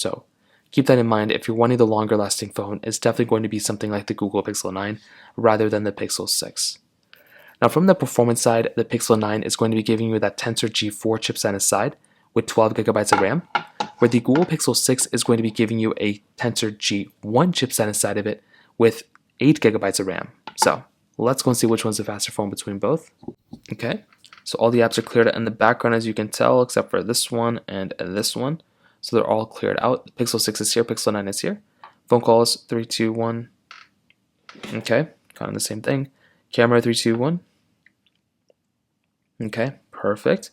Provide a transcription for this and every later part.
So keep that in mind. If you're wanting the longer lasting phone, it's definitely going to be something like the Google Pixel 9 rather than the Pixel 6. Now from the performance side, the Pixel 9 is going to be giving you that Tensor G4 chipset inside with 12 gigabytes of RAM, where the Google Pixel 6 is going to be giving you a Tensor G1 chipset inside of it with 8 gigabytes of RAM. So let's go and see which one's the faster phone between both. Okay, so all the apps are cleared in the background as you can tell, except for this one and this one. So they're all cleared out. The Pixel 6 is here, Pixel 9 is here. Phone calls, 3, 2, 1. Okay, kind of the same thing. Camera, 3, 2, 1. Okay, perfect.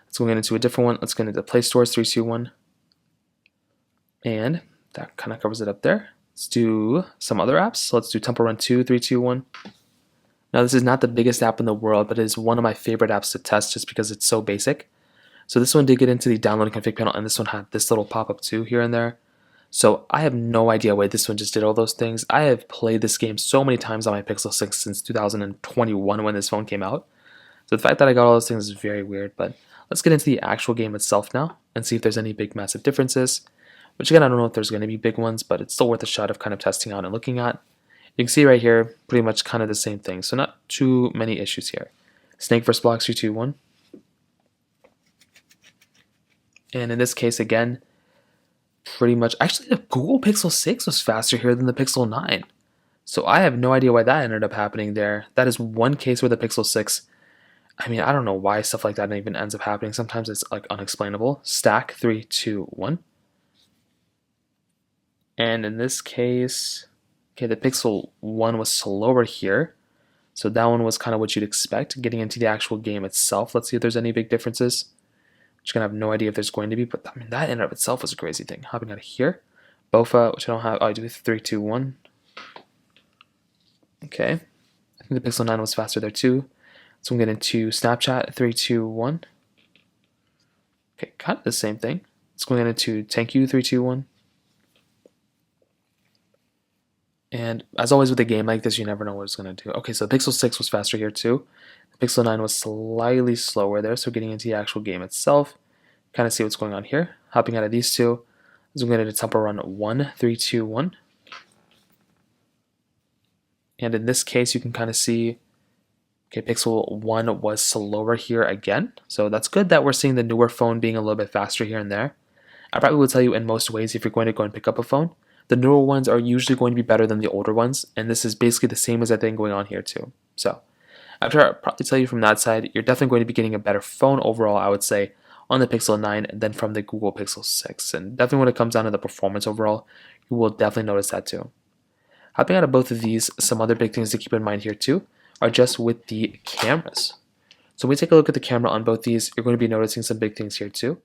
Let's go into a different one. Let's get into Play Stores, 3, 2, 1. And that kind of covers it up there. Let's do some other apps. So let's do Temple Run 2, 3, 2, 1. Now this is not the biggest app in the world, but it is one of my favorite apps to test just because it's so basic. So this one did get into the download config panel, and this one had this little pop-up too here and there. So I have no idea why this one just did all those things. I have played this game so many times on my Pixel 6 since 2021 when this phone came out. So the fact that I got all those things is very weird, but let's get into the actual game itself now and see if there's any big massive differences. Which again, I don't know if there's going to be big ones, but it's still worth a shot of kind of testing out and looking at. You can see right here, pretty much kind of the same thing, so not too many issues here. Snake vs. Blocks, 3, 2, 1. And in this case, again, pretty much, actually the Google Pixel 6 was faster here than the Pixel 9. So I have no idea why that ended up happening there. That is one case where the Pixel 6, I mean, I don't know why stuff like that even ends up happening. Sometimes it's like unexplainable. Stack, 3, 2, 1. And in this case, okay, the Pixel 1 was slower here. So that one was kind of what you'd expect. Getting into the actual game itself, let's see if there's any big differences. Just gonna have no idea if there's going to be, but I mean, that in and of itself was a crazy thing. Hopping out of here. BOFA, which I don't have, oh, I do 3, 2, 1. Okay. I think the Pixel 9 was faster there too. So I'm getting into Snapchat, 3, 2, 1. Okay, kind of the same thing. Let's go into Thank You, 3, 2, 1. And as always with a game like this, you never know what it's going to do. Okay, so the Pixel 6 was faster here too. The Pixel 9 was slightly slower there, so getting into the actual game itself, kind of see what's going on here. Hopping out of these two, let's go into Temple Run 1, 3, 2, 1. And in this case, you can kind of see, okay, Pixel 1 was slower here again. So that's good that we're seeing the newer phone being a little bit faster here and there. I probably would tell you in most ways, if you're going to go and pick up a phone, the newer ones are usually going to be better than the older ones, and this is basically the same as I think going on here too. So after I probably tell you from that side, you're definitely going to be getting a better phone overall, I would say, on the Pixel 9 than from the Google Pixel 6. And definitely when it comes down to the performance overall, you will definitely notice that too. Hopping out of both of these, some other big things to keep in mind here too are just with the cameras. So when we take a look at the camera on both these, you're going to be noticing some big things here too.